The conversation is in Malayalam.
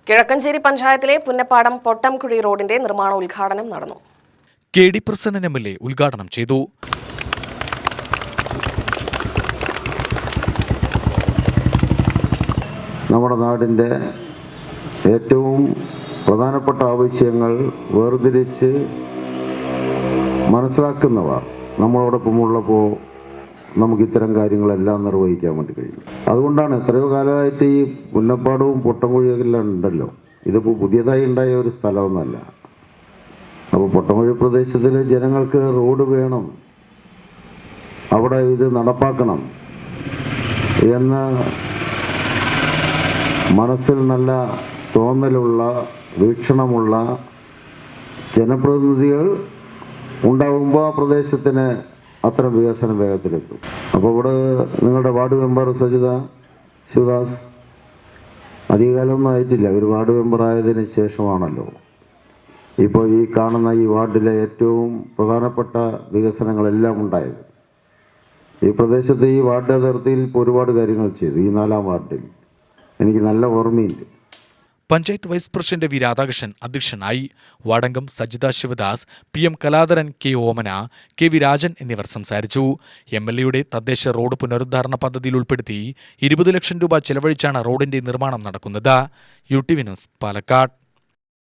കിഴക്കഞ്ചേരി പഞ്ചായത്തിലെ പുന്നപ്പാടം പൊട്ടംകുഴി റോഡിന്റെ നിർമ്മാണ ഉദ്ഘാടനം നടന്നു. കെ.ഡി. പ്രസന്നൻ എം.എൽ.എ. ഉദ്ഘാടനം ചെയ്തു. നമ്മുടെ നാടിൻ്റെ ഏറ്റവും പ്രധാനപ്പെട്ട ആവശ്യങ്ങൾ വേർതിരിച്ച് മനസ്സിലാക്കുന്നവർ നമ്മളോടൊപ്പമുള്ളപ്പോൾ നമുക്ക് ഇത്തരം കാര്യങ്ങളെല്ലാം നിർവഹിക്കാൻ വേണ്ടി കഴിയും. അതുകൊണ്ടാണ് എത്രയോ കാലമായിട്ട് ഈ പുന്നപ്പാടവും പൊട്ടംകുഴിയെല്ലാം ഉണ്ടല്ലോ. ഇതിപ്പോൾ പുതിയതായി ഉണ്ടായ ഒരു സ്ഥലമൊന്നുമല്ല. അപ്പോൾ പൊട്ടംകുഴി പ്രദേശത്തിലെ ജനങ്ങൾക്ക് റോഡ് വേണം, അവിടെ ഇത് നടപ്പാക്കണം എന്ന മനസ്സിൽ നല്ല തോന്നലുള്ള വീക്ഷണമുള്ള ജനപ്രതിനിധികൾ ഉണ്ടാകുമ്പോൾ ആ പ്രദേശത്തിന് അത്തരം വികസനം വേഗത്തിലെത്തും. അപ്പോൾ ഇവിടെ നിങ്ങളുടെ വാർഡ് മെമ്പർ സജിത ശിവദാസ് അധികകാലമൊന്നും ആയിട്ടില്ല, ഒരു വാർഡ് മെമ്പർ ആയതിന് ശേഷമാണല്ലോ ഇപ്പോൾ ഈ കാണുന്ന ഈ വാർഡിലെ ഏറ്റവും പ്രധാനപ്പെട്ട വികസനങ്ങളെല്ലാം ഉണ്ടായത്. ഈ പ്രദേശത്തെ ഈ വാർഡ് അതിർത്തിയിൽ ഇപ്പോൾ ഒരുപാട് കാര്യങ്ങൾ ചെയ്തു. ഈ 4-ാം വാർഡിൽ എനിക്ക് നല്ല ഓർമ്മയുണ്ട്. Panchayat vice president V Radhakrishnan അധ്യക്ഷനായി. വാർഡംഗം സജിത ശിവദാസ്, PM കലാധരൻ, K ഓമന, K വിരാജൻ എന്നിവർ സംസാരിച്ചു. MLA-യുടെ തദ്ദേശ റോഡ് പുനരുദ്ധാരണ പദ്ധതിയിൽ ഉൾപ്പെടുത്തി 20 ലക്ഷം രൂപ ചെലവഴിച്ചാണ് റോഡിന്റെ നിർമ്മാണം നടക്കുന്നത്. UTV news, Palakkad.